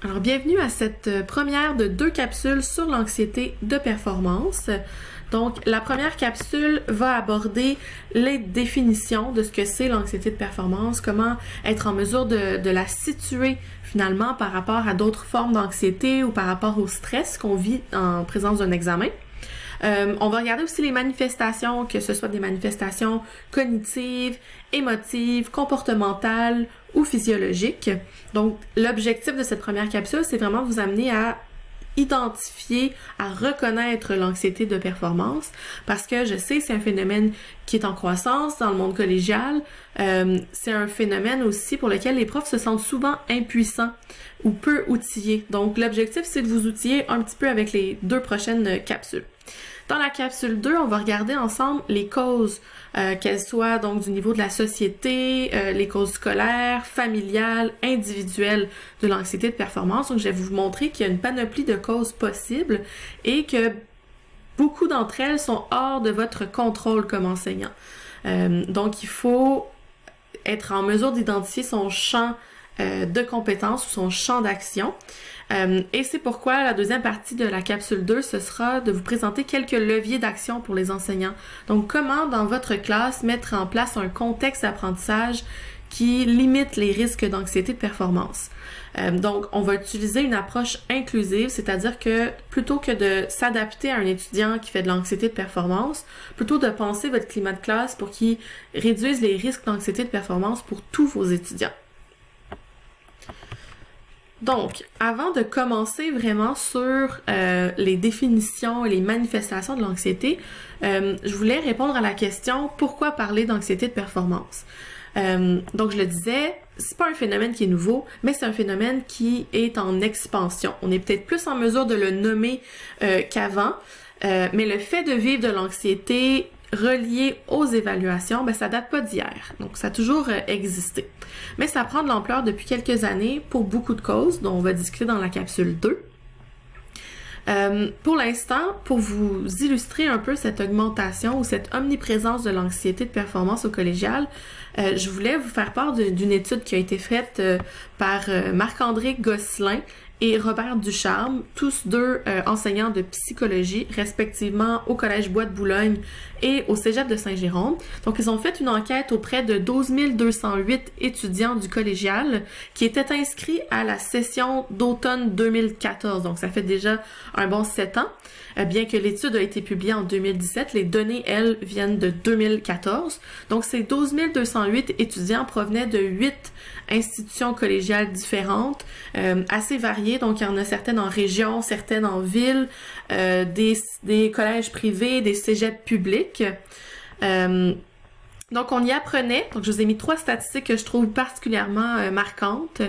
Alors, bienvenue à cette première de 2 capsules sur l'anxiété de performance. Donc, la première capsule va aborder les définitions de ce que c'est l'anxiété de performance, comment être en mesure de la situer finalement par rapport à d'autres formes d'anxiété ou par rapport au stress qu'on vit en présence d'un examen. On va regarder aussi les manifestations, que ce soit des manifestations cognitives, émotives, comportementales ou physiologiques. Donc, l'objectif de cette première capsule, c'est vraiment de vous amener à identifier, à reconnaître l'anxiété de performance, parce que je sais c'est un phénomène qui est en croissance dans le monde collégial. C'est un phénomène aussi pour lequel les profs se sentent souvent impuissants ou peu outillés. Donc, l'objectif, c'est de vous outiller un petit peu avec les 2 prochaines capsules. Dans la capsule 2, on va regarder ensemble les causes, qu'elles soient donc du niveau de la société, les causes scolaires, familiales, individuelles de l'anxiété de performance. Donc, je vais vous montrer qu'il y a une panoplie de causes possibles et que beaucoup d'entre elles sont hors de votre contrôle comme enseignant. Donc, il faut être en mesure d'identifier son champ de compétences ou son champ d'action. Et c'est pourquoi la deuxième partie de la capsule 2, ce sera de vous présenter quelques leviers d'action pour les enseignants. Donc, comment dans votre classe mettre en place un contexte d'apprentissage qui limite les risques d'anxiété de performance. Donc, on va utiliser une approche inclusive, c'est-à-dire que plutôt que de s'adapter à un étudiant qui fait de l'anxiété de performance, plutôt de penser votre climat de classe pour qu'il réduise les risques d'anxiété de performance pour tous vos étudiants. Donc, avant de commencer vraiment sur les définitions et les manifestations de l'anxiété, je voulais répondre à la question « Pourquoi parler d'anxiété de performance? » Donc, je le disais, c'est pas un phénomène qui est nouveau, mais c'est un phénomène qui est en expansion. On est peut-être plus en mesure de le nommer qu'avant, mais le fait de vivre de l'anxiété relié aux évaluations, ben ça date pas d'hier. Donc, ça a toujours existé. Mais ça prend de l'ampleur depuis quelques années pour beaucoup de causes, dont on va discuter dans la capsule 2. Pour l'instant, pour vous illustrer un peu cette augmentation ou cette omniprésence de l'anxiété de performance au collégial, je voulais vous faire part d'une étude qui a été faite par Marc-André Gosselin et Robert Ducharme, tous 2 enseignants de psychologie, respectivement au Collège Bois de Boulogne et au Cégep de Saint-Jérôme. Donc, ils ont fait une enquête auprès de 12 208 étudiants du collégial qui étaient inscrits à la session d'automne 2014. Donc, ça fait déjà un bon 7 ans. Bien que l'étude a été publiée en 2017, les données, elles, viennent de 2014. Donc, ces 12 208 étudiants provenaient de 8 institutions collégiales différentes, assez variées. Donc, il y en a certaines en région, certaines en ville, des collèges privés, des cégeps publics. Donc, on y apprenait, donc je vous ai mis 3 statistiques que je trouve particulièrement marquantes.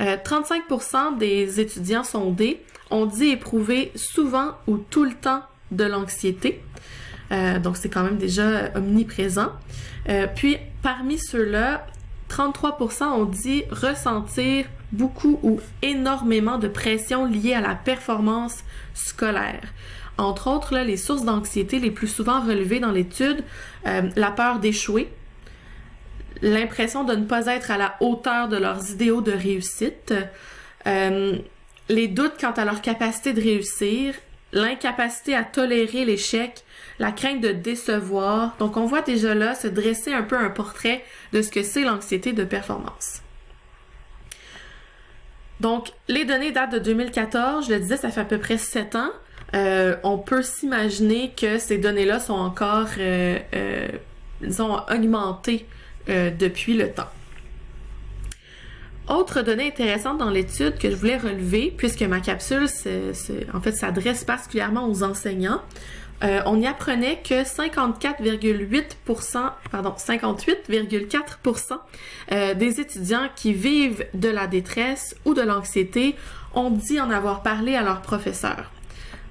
35% des étudiants sondés ont dit éprouver souvent ou tout le temps de l'anxiété. Donc, c'est quand même déjà omniprésent. Puis, parmi ceux-là, 33% ont dit ressentir beaucoup ou énormément de pression liée à la performance scolaire. Entre autres, là, les sources d'anxiété les plus souvent relevées dans l'étude, la peur d'échouer, l'impression de ne pas être à la hauteur de leurs idéaux de réussite, les doutes quant à leur capacité de réussir, l'incapacité à tolérer l'échec, la crainte de décevoir. Donc, on voit déjà là se dresser un peu un portrait de ce que c'est l'anxiété de performance. Donc, les données datent de 2014. Je le disais, ça fait à peu près 7 ans. On peut s'imaginer que ces données-là sont encore, disons, augmentées depuis le temps. Autre donnée intéressante dans l'étude que je voulais relever, puisque ma capsule en fait s'adresse particulièrement aux enseignants, on y apprenait que 58,4% des étudiants qui vivent de la détresse ou de l'anxiété ont dit en avoir parlé à leur professeur.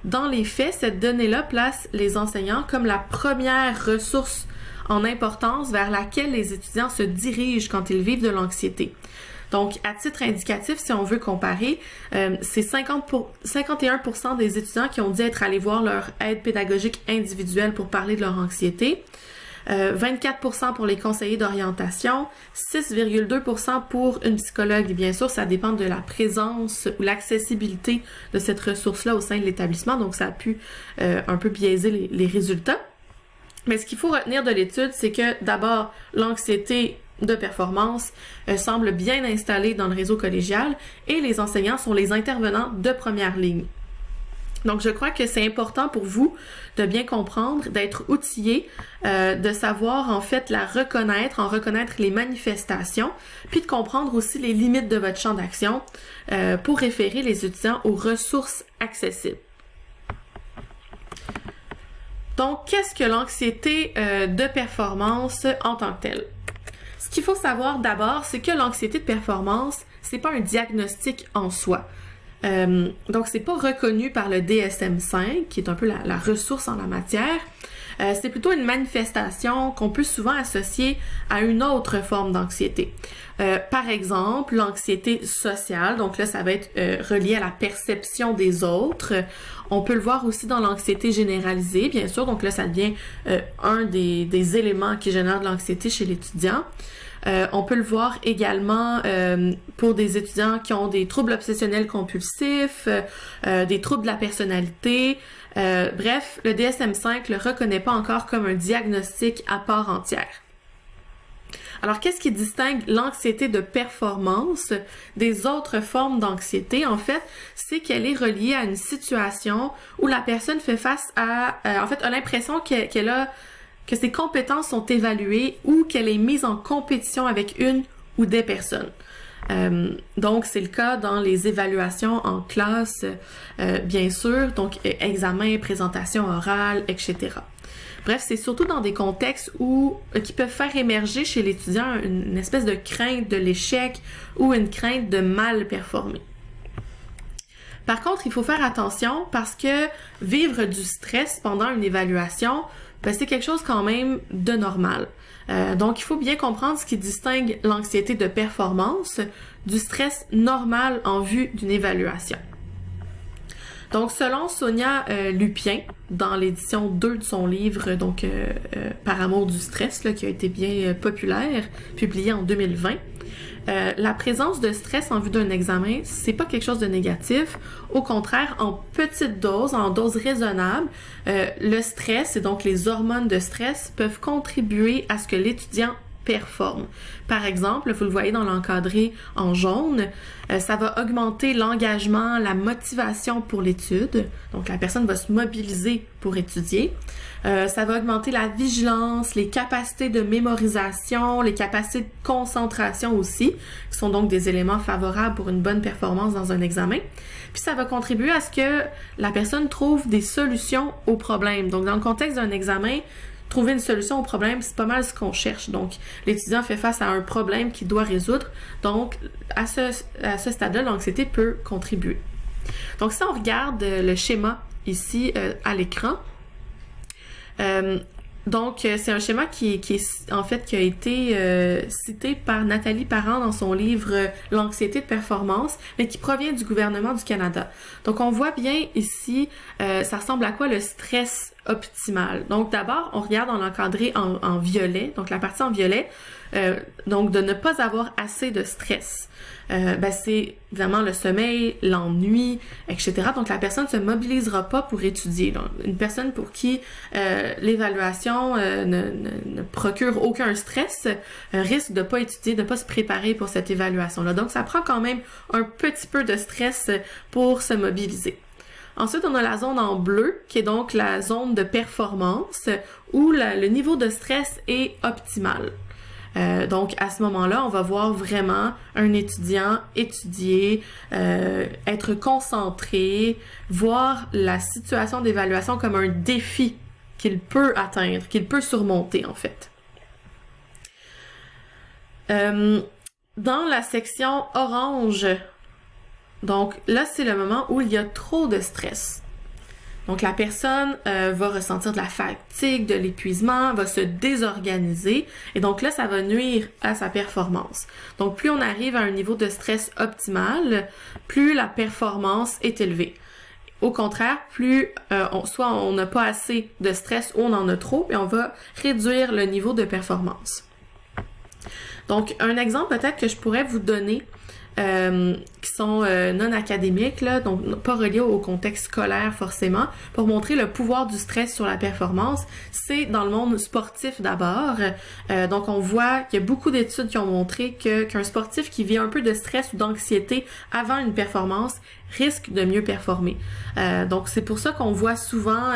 Dans les faits, cette donnée-là place les enseignants comme la première ressource en importance vers laquelle les étudiants se dirigent quand ils vivent de l'anxiété. Donc, à titre indicatif, si on veut comparer, c'est 51% des étudiants qui ont dit être allés voir leur aide pédagogique individuelle pour parler de leur anxiété. 24% pour les conseillers d'orientation, 6,2% pour une psychologue. Et bien sûr, ça dépend de la présence ou l'accessibilité de cette ressource-là au sein de l'établissement, donc ça a pu un peu biaiser les résultats. Mais ce qu'il faut retenir de l'étude, c'est que d'abord, l'anxiété de performance semble bien installée dans le réseau collégial et les enseignants sont les intervenants de première ligne. Donc, je crois que c'est important pour vous de bien comprendre, d'être outillé, de savoir en fait en reconnaître les manifestations, puis de comprendre aussi les limites de votre champ d'action pour référer les étudiants aux ressources accessibles. Donc, qu'est-ce que l'anxiété de performance en tant que telle? Ce qu'il faut savoir d'abord, c'est que l'anxiété de performance, c'est pas un diagnostic en soi. Donc, c'est pas reconnu par le DSM-5, qui est un peu la ressource en la matière. C'est plutôt une manifestation qu'on peut souvent associer à une autre forme d'anxiété. Par exemple, l'anxiété sociale, donc là, ça va être relié à la perception des autres. On peut le voir aussi dans l'anxiété généralisée, bien sûr, donc là, ça devient un des éléments qui génèrent de l'anxiété chez l'étudiant. On peut le voir également pour des étudiants qui ont des troubles obsessionnels compulsifs, des troubles de la personnalité. Bref, le DSM-5 le reconnaît pas encore comme un diagnostic à part entière. Alors, qu'est-ce qui distingue l'anxiété de performance des autres formes d'anxiété? En fait, c'est qu'elle est reliée à une situation où la personne fait face à, a l'impression que ses compétences sont évaluées ou qu'elle est mise en compétition avec une ou des personnes. Donc, c'est le cas dans les évaluations en classe, bien sûr, donc examen, présentation orale, etc. Bref, c'est surtout dans des contextes qui peuvent faire émerger chez l'étudiant une espèce de crainte de l'échec ou une crainte de mal performer. Par contre, il faut faire attention parce que vivre du stress pendant une évaluation, c'est quelque chose quand même de normal. Donc, il faut bien comprendre ce qui distingue l'anxiété de performance du stress normal en vue d'une évaluation. Donc, selon Sonia Lupien, dans l'édition 2 de son livre, donc Par amour du stress, là, qui a été bien populaire, publié en 2020, la présence de stress en vue d'un examen, c'est pas quelque chose de négatif. Au contraire, en petite dose, en dose raisonnable, le stress et donc les hormones de stress peuvent contribuer à ce que l'étudiant performe. Par exemple, vous le voyez dans l'encadré en jaune, ça va augmenter l'engagement, la motivation pour l'étude. Donc, la personne va se mobiliser pour étudier. Ça va augmenter la vigilance, les capacités de mémorisation, les capacités de concentration aussi, qui sont donc des éléments favorables pour une bonne performance dans un examen. Puis, ça va contribuer à ce que la personne trouve des solutions aux problèmes. Donc, dans le contexte d'un examen, trouver une solution au problème, c'est pas mal ce qu'on cherche. Donc, l'étudiant fait face à un problème qu'il doit résoudre. Donc, à ce stade-là, l'anxiété peut contribuer. Donc, si on regarde le schéma ici à l'écran, donc, c'est un schéma qui a été cité par Nathalie Parent dans son livre L'anxiété de performance, mais qui provient du gouvernement du Canada. Donc, on voit bien ici, ça ressemble à quoi le stress optimal. Donc, d'abord, on regarde dans l'encadré en violet, donc la partie en violet, donc de ne pas avoir assez de stress. C'est évidemment le sommeil, l'ennui, etc. Donc, la personne ne se mobilisera pas pour étudier. Donc, une personne pour qui l'évaluation ne procure aucun stress risque de ne pas étudier, de ne pas se préparer pour cette évaluation-là. Donc, ça prend quand même un petit peu de stress pour se mobiliser. Ensuite, on a la zone en bleu, qui est donc la zone de performance, où le niveau de stress est optimal. Donc, à ce moment-là, on va voir vraiment un étudiant étudier, être concentré, voir la situation d'évaluation comme un défi qu'il peut atteindre, qu'il peut surmonter, en fait. Dans la section orange, donc là, c'est le moment où il y a trop de stress. Donc, la personne va ressentir de la fatigue, de l'épuisement, va se désorganiser. Et donc là, ça va nuire à sa performance. Donc, plus on arrive à un niveau de stress optimal, plus la performance est élevée. Au contraire, plus soit on n'a pas assez de stress ou on en a trop, et on va réduire le niveau de performance. Donc, un exemple peut-être que je pourrais vous donner, qui sont non académiques, là, donc pas reliés au contexte scolaire forcément, pour montrer le pouvoir du stress sur la performance, c'est dans le monde sportif d'abord. Donc on voit qu'il y a beaucoup d'études qui ont montré qu'un sportif qui vit un peu de stress ou d'anxiété avant une performance risque de mieux performer. Donc c'est pour ça qu'on voit souvent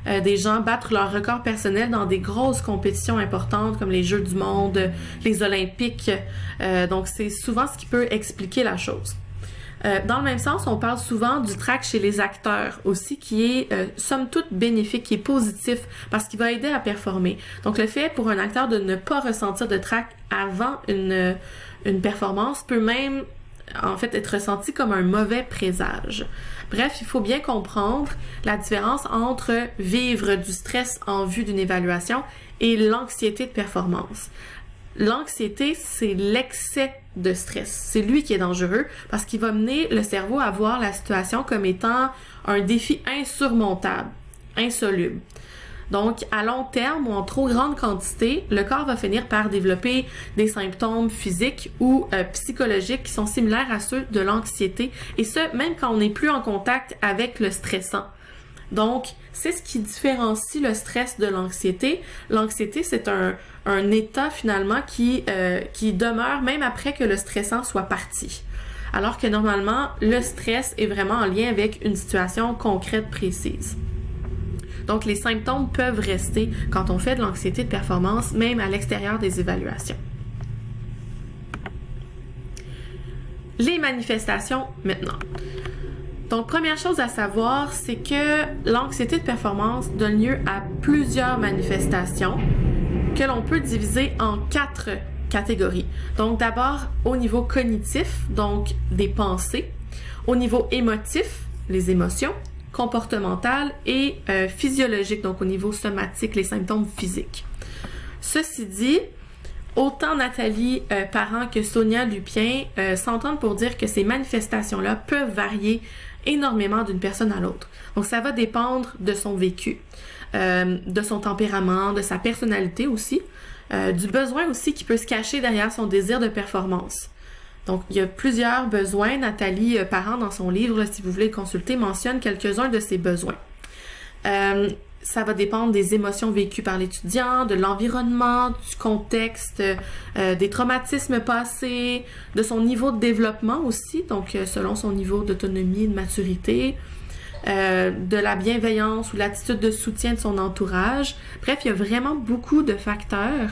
des gens battre leur record personnel dans des grosses compétitions importantes comme les Jeux du monde, les Olympiques. Donc c'est souvent ce qui peut expliquer la chose. Dans le même sens, on parle souvent du trac chez les acteurs aussi, qui est somme toute bénéfique, qui est positif, parce qu'il va aider à performer. Donc le fait pour un acteur de ne pas ressentir de trac avant une performance peut même en fait être ressenti comme un mauvais présage. Bref, il faut bien comprendre la différence entre vivre du stress en vue d'une évaluation et l'anxiété de performance. L'anxiété, c'est l'excès de stress. C'est lui qui est dangereux parce qu'il va mener le cerveau à voir la situation comme étant un défi insurmontable, insoluble. Donc, à long terme ou en trop grande quantité, le corps va finir par développer des symptômes physiques ou psychologiques qui sont similaires à ceux de l'anxiété, et ce, même quand on n'est plus en contact avec le stressant. Donc, c'est ce qui différencie le stress de l'anxiété. L'anxiété, c'est un état finalement qui demeure même après que le stressant soit parti. Alors que normalement, le stress est vraiment en lien avec une situation concrète précise. Donc, les symptômes peuvent rester quand on fait de l'anxiété de performance, même à l'extérieur des évaluations. Les manifestations maintenant. Donc, première chose à savoir, c'est que l'anxiété de performance donne lieu à plusieurs manifestations que l'on peut diviser en 4 catégories. Donc, d'abord, au niveau cognitif, donc des pensées, au niveau émotif, les émotions, comportemental et physiologique, donc au niveau somatique, les symptômes physiques. Ceci dit, autant Nathalie Parent que Sonia Lupien s'entendent pour dire que ces manifestations-là peuvent varier énormément d'une personne à l'autre. Donc ça va dépendre de son vécu, de son tempérament, de sa personnalité aussi, du besoin aussi qui peut se cacher derrière son désir de performance. Donc, il y a plusieurs besoins. Nathalie Parent, dans son livre, là, si vous voulez le consulter, mentionne quelques-uns de ces besoins. Ça va dépendre des émotions vécues par l'étudiant, de l'environnement, du contexte, des traumatismes passés, de son niveau de développement aussi, donc selon son niveau d'autonomie et de maturité, de la bienveillance ou l'attitude de soutien de son entourage. Bref, il y a vraiment beaucoup de facteurs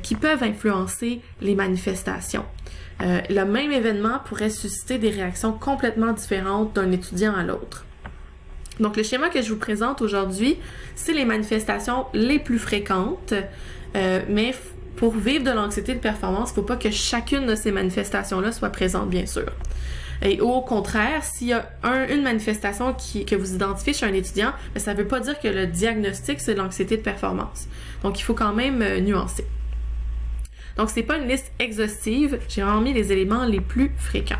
qui peuvent influencer les manifestations. Le même événement pourrait susciter des réactions complètement différentes d'un étudiant à l'autre. Donc, le schéma que je vous présente aujourd'hui, c'est les manifestations les plus fréquentes, mais pour vivre de l'anxiété de performance, il ne faut pas que chacune de ces manifestations-là soit présente, bien sûr. Et au contraire, s'il y a une manifestation que vous identifiez chez un étudiant, mais ça ne veut pas dire que le diagnostic, c'est de l'anxiété de performance. Donc, il faut quand même nuancer. Donc, c'est pas une liste exhaustive, j'ai vraiment mis les éléments les plus fréquents.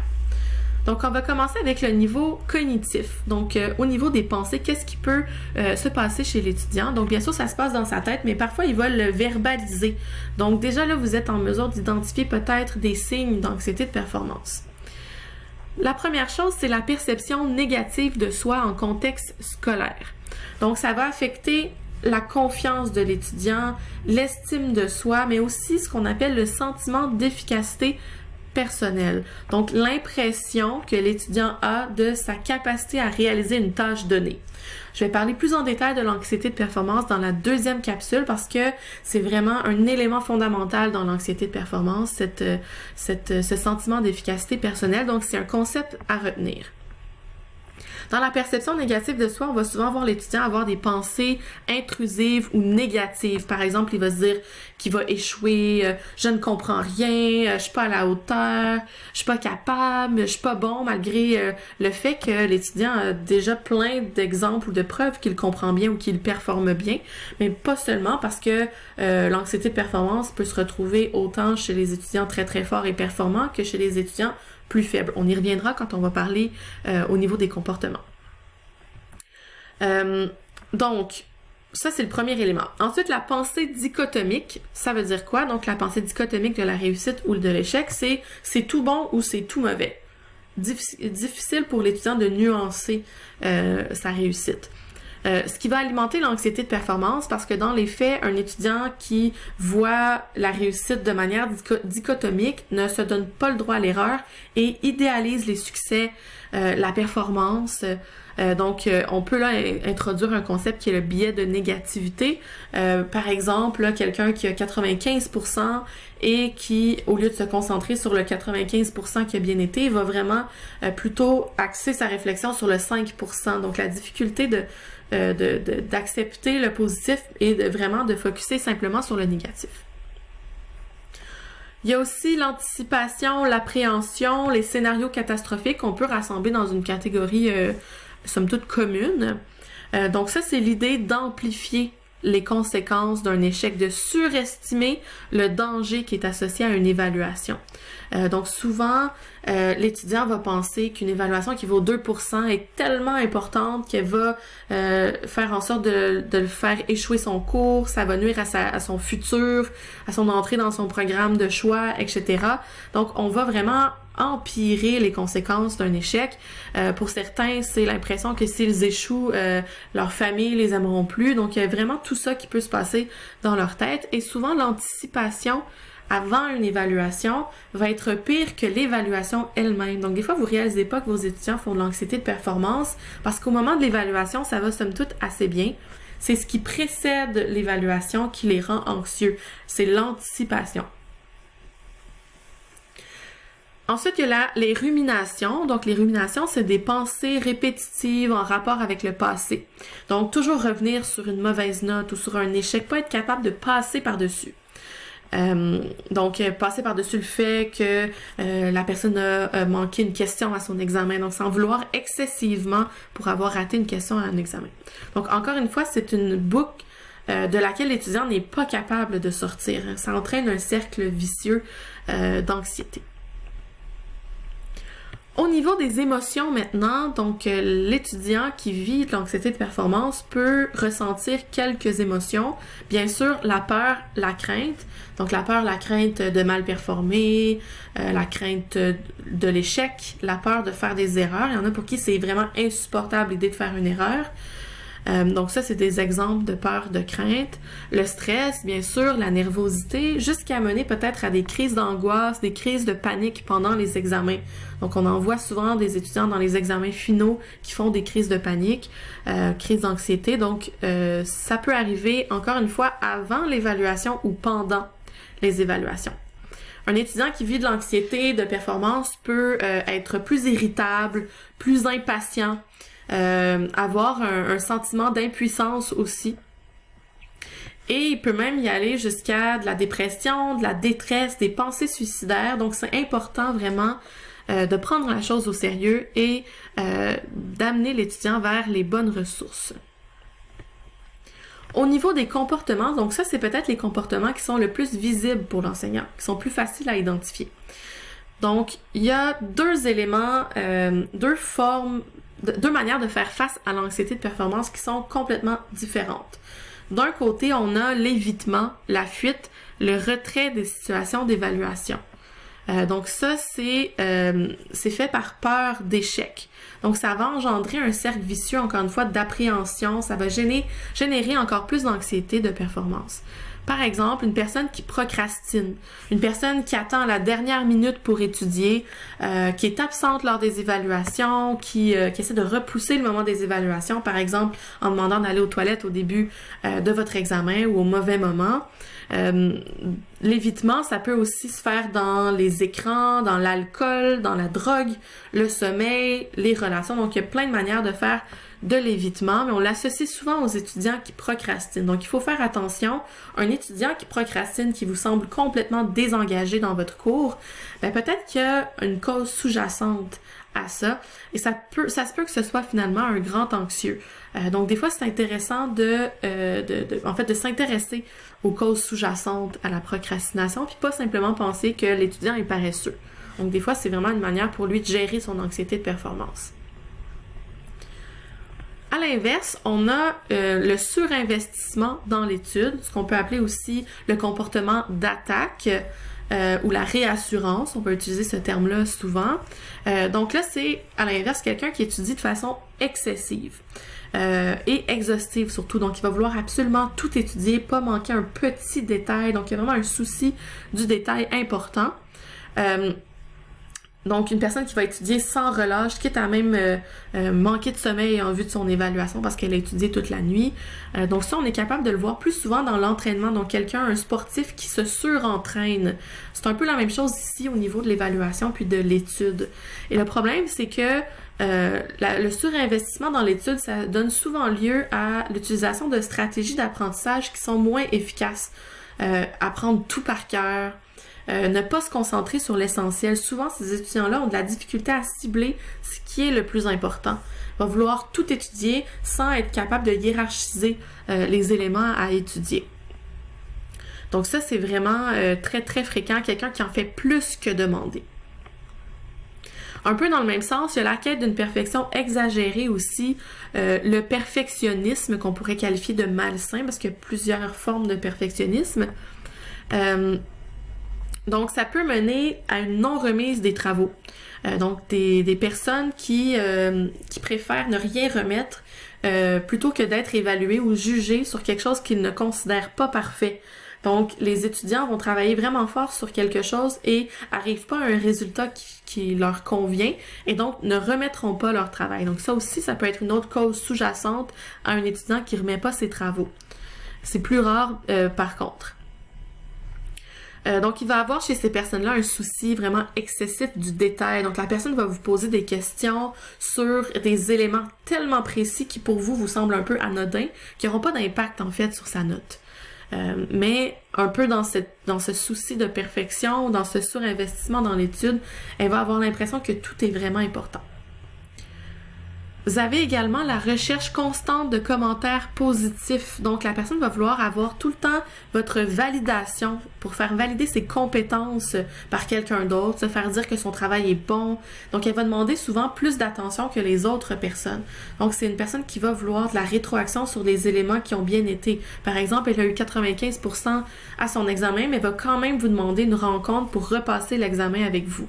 Donc, on va commencer avec le niveau cognitif. Donc, au niveau des pensées, qu'est-ce qui peut se passer chez l'étudiant? Donc, bien sûr, ça se passe dans sa tête, mais parfois, il va le verbaliser. Donc, déjà là, vous êtes en mesure d'identifier peut-être des signes d'anxiété de performance. La première chose, c'est la perception négative de soi en contexte scolaire. Donc, ça va affecter la confiance de l'étudiant, l'estime de soi, mais aussi ce qu'on appelle le sentiment d'efficacité personnelle. Donc, l'impression que l'étudiant a de sa capacité à réaliser une tâche donnée. Je vais parler plus en détail de l'anxiété de performance dans la deuxième capsule parce que c'est vraiment un élément fondamental dans l'anxiété de performance, ce sentiment d'efficacité personnelle. Donc, c'est un concept à retenir. Dans la perception négative de soi, on va souvent voir l'étudiant avoir des pensées intrusives ou négatives. Par exemple, il va se dire qu'il va échouer, je ne comprends rien, je suis pas à la hauteur, je suis pas capable, je suis pas bon, malgré le fait que l'étudiant a déjà plein d'exemples ou de preuves qu'il comprend bien ou qu'il performe bien, mais pas seulement parce que l'anxiété de performance peut se retrouver autant chez les étudiants très très forts et performants que chez les étudiants plus faibles. On y reviendra quand on va parler au niveau des comportements. Donc, ça, c'est le premier élément. Ensuite, la pensée dichotomique, ça veut dire quoi? Donc, la pensée dichotomique de la réussite ou de l'échec, c'est tout bon ou c'est tout mauvais. Difficile pour l'étudiant de nuancer sa réussite. Ce qui va alimenter l'anxiété de performance parce que dans les faits, un étudiant qui voit la réussite de manière dichotomique ne se donne pas le droit à l'erreur et idéalise les succès, la performance. Donc, on peut là introduire un concept qui est le biais de négativité. Par exemple, quelqu'un qui a 95% et qui, au lieu de se concentrer sur le 95% qui a bien été, va vraiment plutôt axer sa réflexion sur le 5%. Donc, la difficulté d'accepter le positif et vraiment de focusser simplement sur le négatif. Il y a aussi l'anticipation, l'appréhension, les scénarios catastrophiques qu'on peut rassembler dans une catégorie somme toute commune. Donc ça, c'est l'idée d'amplifier les conséquences d'un échec, de surestimer le danger qui est associé à une évaluation. Donc souvent, l'étudiant va penser qu'une évaluation qui vaut 2% est tellement importante qu'elle va faire en sorte de le faire échouer son cours, ça va nuire à son futur, à son entrée dans son programme de choix, etc. Donc on va vraiment empirer les conséquences d'un échec. Pour certains, c'est l'impression que s'ils échouent, leur famille les aimeront plus. Donc, il y a vraiment tout ça qui peut se passer dans leur tête. Et souvent, l'anticipation avant une évaluation va être pire que l'évaluation elle-même. Donc, des fois, vous réalisez pas que vos étudiants font de l'anxiété de performance parce qu'au moment de l'évaluation, ça va somme toute assez bien. C'est ce qui précède l'évaluation qui les rend anxieux. C'est l'anticipation. Ensuite, il y a les ruminations. Donc, les ruminations, c'est des pensées répétitives en rapport avec le passé. Donc, toujours revenir sur une mauvaise note ou sur un échec, pas être capable de passer par-dessus. Donc, passer par-dessus le fait que la personne a manqué une question à son examen. Donc, s'en vouloir excessivement pour avoir raté une question à un examen. Donc, encore une fois, c'est une boucle de laquelle l'étudiant n'est pas capable de sortir. Ça entraîne un cercle vicieux d'anxiété. Au niveau des émotions maintenant, donc l'étudiant qui vit de l'anxiété de performance peut ressentir quelques émotions. Bien sûr, la peur, la crainte. Donc la peur, la crainte de mal performer, la crainte de l'échec, la peur de faire des erreurs. Il y en a pour qui c'est vraiment insupportable l'idée de faire une erreur. Donc ça, c'est des exemples de peur, de crainte. Le stress, bien sûr, la nervosité, jusqu'à mener peut-être à des crises d'angoisse, des crises de panique pendant les examens. Donc on en voit souvent des étudiants dans les examens finaux qui font des crises de panique, crises d'anxiété. Donc ça peut arriver, encore une fois, avant l'évaluation ou pendant les évaluations. Un étudiant qui vit de l'anxiété de performance peut être plus irritable, plus impatient, avoir un sentiment d'impuissance aussi. Et il peut même y aller jusqu'à de la dépression, de la détresse, des pensées suicidaires. Donc c'est important vraiment de prendre la chose au sérieux et d'amener l'étudiant vers les bonnes ressources. Au niveau des comportements, donc ça c'est peut-être les comportements qui sont le plus visibles pour l'enseignant, qui sont plus faciles à identifier. Donc il y a deux éléments, deux manières de faire face à l'anxiété de performance qui sont complètement différentes. D'un côté, on a l'évitement, la fuite, le retrait des situations d'évaluation. Donc ça, c'est fait par peur d'échec. Donc ça va engendrer un cercle vicieux, encore une fois, d'appréhension. Ça va générer encore plus d'anxiété de performance. Par exemple, une personne qui procrastine, une personne qui attend la dernière minute pour étudier, qui est absente lors des évaluations, qui essaie de repousser le moment des évaluations, par exemple en demandant d'aller aux toilettes au début de votre examen ou au mauvais moment. L'évitement, ça peut aussi se faire dans les écrans, dans l'alcool, dans la drogue, le sommeil, les relations. Donc, il y a plein de manières de faire de l'évitement, mais on l'associe souvent aux étudiants qui procrastinent. Donc, il faut faire attention. Un étudiant qui procrastine, qui vous semble complètement désengagé dans votre cours, ben peut-être qu'il y a une cause sous-jacente à ça, et ça se peut que ce soit finalement un grand anxieux. Donc, des fois, c'est intéressant de s'intéresser aux causes sous-jacentes à la procrastination, puis pas simplement penser que l'étudiant est paresseux. Donc, des fois, c'est vraiment une manière pour lui de gérer son anxiété de performance. À l'inverse, on a le surinvestissement dans l'étude, ce qu'on peut appeler aussi le comportement d'attaque ou la réassurance, on peut utiliser ce terme-là souvent. Donc là, c'est à l'inverse quelqu'un qui étudie de façon excessive et exhaustive surtout. Donc il va vouloir absolument tout étudier, pas manquer un petit détail. Donc il y a vraiment un souci du détail important. Donc, une personne qui va étudier sans relâche, quitte à même manquer de sommeil en vue de son évaluation parce qu'elle a étudié toute la nuit. Donc ça, on est capable de le voir plus souvent dans l'entraînement. Donc, un sportif qui se surentraîne. C'est un peu la même chose ici au niveau de l'évaluation puis de l'étude. Et le problème, c'est que le surinvestissement dans l'étude, ça donne souvent lieu à l'utilisation de stratégies d'apprentissage qui sont moins efficaces. Apprendre tout par cœur. Ne pas se concentrer sur l'essentiel. Souvent, ces étudiants-là ont de la difficulté à cibler ce qui est le plus important. Ils vont vouloir tout étudier sans être capable de hiérarchiser les éléments à étudier. Donc ça, c'est vraiment très, très fréquent. Quelqu'un qui en fait plus que demander. Un peu dans le même sens, il y a la quête d'une perfection exagérée aussi, le perfectionnisme qu'on pourrait qualifier de malsain parce qu'il y a plusieurs formes de perfectionnisme. Donc, ça peut mener à une non-remise des travaux. Donc, des personnes qui préfèrent ne rien remettre plutôt que d'être évaluées ou jugées sur quelque chose qu'ils ne considèrent pas parfait. Donc, les étudiants vont travailler vraiment fort sur quelque chose et n'arrivent pas à un résultat qui leur convient et donc ne remettront pas leur travail. Donc, ça aussi, ça peut être une autre cause sous-jacente à un étudiant qui ne remet pas ses travaux. C'est plus rare par contre. Donc, il va avoir chez ces personnes-là un souci vraiment excessif du détail. Donc, la personne va vous poser des questions sur des éléments tellement précis qui, pour vous, vous semblent un peu anodins, qui n'auront pas d'impact, en fait, sur sa note. Mais un peu dans ce souci de perfection, dans ce surinvestissement dans l'étude, elle va avoir l'impression que tout est vraiment important. Vous avez également la recherche constante de commentaires positifs. Donc, la personne va vouloir avoir tout le temps votre validation pour faire valider ses compétences par quelqu'un d'autre, se faire dire que son travail est bon. Donc, elle va demander souvent plus d'attention que les autres personnes. Donc, c'est une personne qui va vouloir de la rétroaction sur des éléments qui ont bien été. Par exemple, elle a eu 95% à son examen, mais elle va quand même vous demander une rencontre pour repasser l'examen avec vous.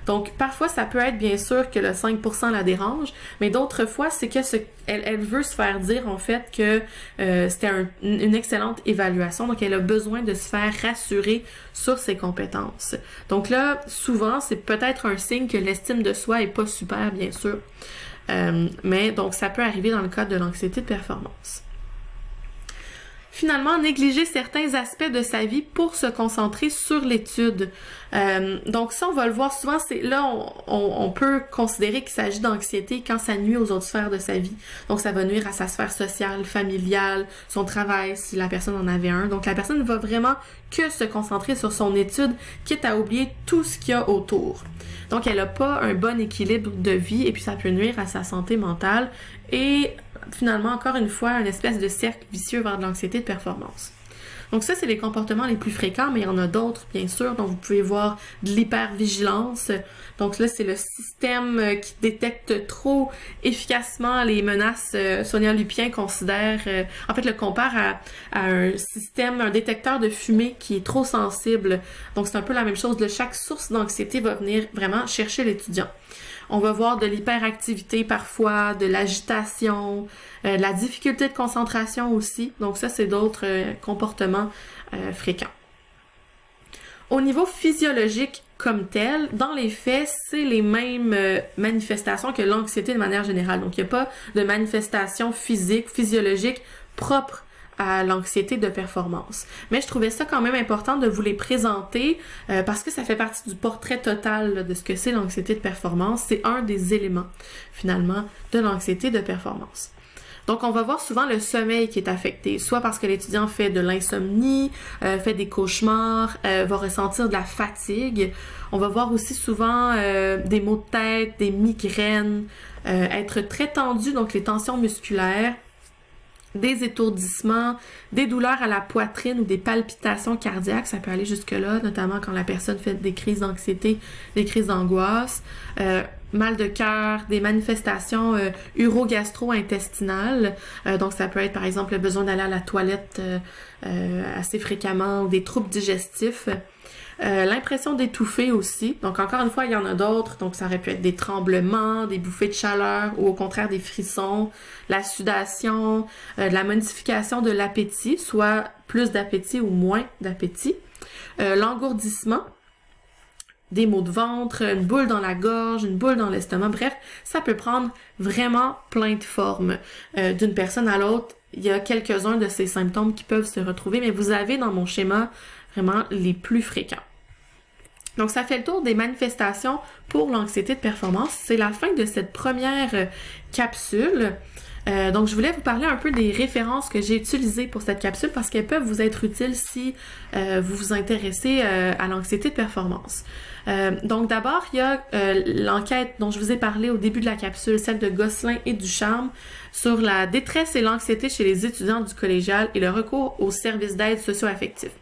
Donc, parfois, ça peut être bien sûr que le 5% la dérange, mais d'autres fois, c'est que elle veut se faire dire, en fait, que c'était une excellente évaluation. Donc, elle a besoin de se faire rassurer sur ses compétences. Donc là, souvent, c'est peut-être un signe que l'estime de soi est pas super, bien sûr. Mais donc, ça peut arriver dans le cadre de l'anxiété de performance. Finalement, négliger certains aspects de sa vie pour se concentrer sur l'étude. Donc ça, on va le voir souvent, c'est là on peut considérer qu'il s'agit d'anxiété quand ça nuit aux autres sphères de sa vie. Donc ça va nuire à sa sphère sociale, familiale, son travail, si la personne en avait un. Donc la personne va vraiment que se concentrer sur son étude, quitte à oublier tout ce qu'il y a autour. Donc elle n'a pas un bon équilibre de vie et puis ça peut nuire à sa santé mentale et finalement, encore une fois, une espèce de cercle vicieux vers de l'anxiété de performance. Donc ça, c'est les comportements les plus fréquents, mais il y en a d'autres, bien sûr. Donc, vous pouvez voir de l'hypervigilance. Donc là, c'est le système qui détecte trop efficacement les menaces. Sonia Lupien considère, en fait, le compare à un système, un détecteur de fumée qui est trop sensible. Donc, c'est un peu la même chose. Chaque source d'anxiété va venir vraiment chercher l'étudiant. On va voir de l'hyperactivité parfois, de l'agitation, de la difficulté de concentration aussi. Donc ça, c'est d'autres comportements fréquents. Au niveau physiologique comme tel, dans les faits, c'est les mêmes manifestations que l'anxiété de manière générale. Donc il n'y a pas de manifestation physique, physiologique propre à l'anxiété de performance. Mais je trouvais ça quand même important de vous les présenter parce que ça fait partie du portrait total là, de ce que c'est l'anxiété de performance. C'est un des éléments, finalement, de l'anxiété de performance. Donc, on va voir souvent le sommeil qui est affecté, soit parce que l'étudiant fait de l'insomnie, fait des cauchemars, va ressentir de la fatigue. On va voir aussi souvent des maux de tête, des migraines, être très tendu, donc les tensions musculaires, des étourdissements, des douleurs à la poitrine ou des palpitations cardiaques, ça peut aller jusque-là, notamment quand la personne fait des crises d'anxiété, des crises d'angoisse. mal de cœur, des manifestations uro-gastro-intestinales. Donc, ça peut être, par exemple, le besoin d'aller à la toilette assez fréquemment ou des troubles digestifs. L'impression d'étouffer aussi. Donc, encore une fois, il y en a d'autres. Donc, ça aurait pu être des tremblements, des bouffées de chaleur ou au contraire des frissons, la sudation, la modification de l'appétit, soit plus d'appétit ou moins d'appétit, l'engourdissement, des maux de ventre, une boule dans la gorge, une boule dans l'estomac. Bref, ça peut prendre vraiment plein de formes. D'une personne à l'autre, il y a quelques-uns de ces symptômes qui peuvent se retrouver, mais vous avez dans mon schéma vraiment les plus fréquents. Donc, ça fait le tour des manifestations pour l'anxiété de performance. C'est la fin de cette première capsule. Donc, je voulais vous parler un peu des références que j'ai utilisées pour cette capsule parce qu'elles peuvent vous être utiles si vous vous intéressez à l'anxiété de performance. Donc, d'abord, il y a l'enquête dont je vous ai parlé au début de la capsule, celle de Gosselin et Ducharme, sur la détresse et l'anxiété chez les étudiants du collégial et le recours aux services d'aide socio-affectifs.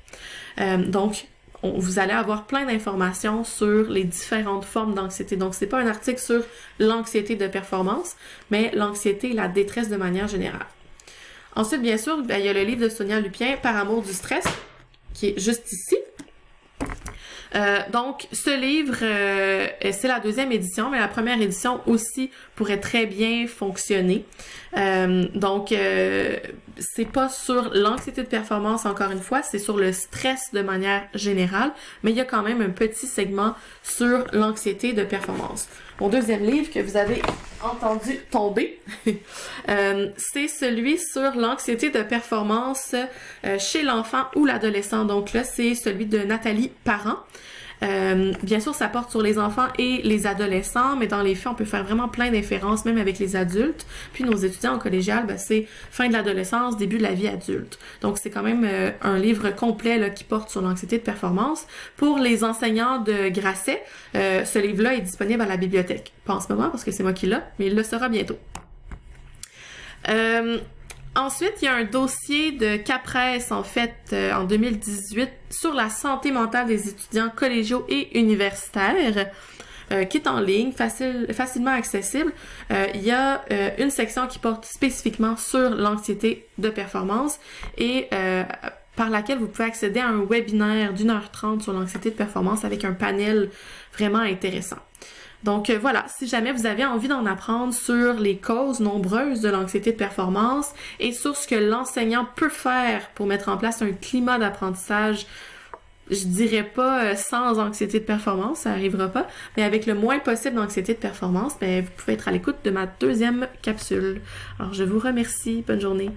Donc, vous allez avoir plein d'informations sur les différentes formes d'anxiété. Donc, c'est pas un article sur l'anxiété de performance, mais l'anxiété et la détresse de manière générale. Ensuite, bien sûr, il y a le livre de Sonia Lupien, Par amour du stress, qui est juste ici. Donc, ce livre, c'est la deuxième édition, mais la première édition aussi pourrait très bien fonctionner. Donc, c'est pas sur l'anxiété de performance, encore une fois, c'est sur le stress de manière générale, mais il y a quand même un petit segment sur l'anxiété de performance. Mon deuxième livre que vous avez entendu tomber, c'est celui sur l'anxiété de performance chez l'enfant ou l'adolescent. Donc là, c'est celui de Nathalie Parent. Bien sûr, ça porte sur les enfants et les adolescents, mais dans les faits, on peut faire vraiment plein d'inférences, même avec les adultes. Puis nos étudiants au collégial, ben, c'est fin de l'adolescence, début de la vie adulte. Donc, c'est quand même un livre complet là, qui porte sur l'anxiété de performance. Pour les enseignants de Grasset, ce livre-là est disponible à la bibliothèque. Pas en ce moment, parce que c'est moi qui l'ai, mais il le sera bientôt. Ensuite, il y a un dossier de CAPRES, en fait, en 2018, sur la santé mentale des étudiants collégiaux et universitaires, qui est en ligne, facilement accessible. Il y a une section qui porte spécifiquement sur l'anxiété de performance et par laquelle vous pouvez accéder à un webinaire d'1h30 sur l'anxiété de performance avec un panel vraiment intéressant. Donc voilà, si jamais vous avez envie d'en apprendre sur les causes nombreuses de l'anxiété de performance et sur ce que l'enseignant peut faire pour mettre en place un climat d'apprentissage, je dirais pas sans anxiété de performance, ça arrivera pas, mais avec le moins possible d'anxiété de performance, ben, vous pouvez être à l'écoute de ma deuxième capsule. Alors je vous remercie, bonne journée.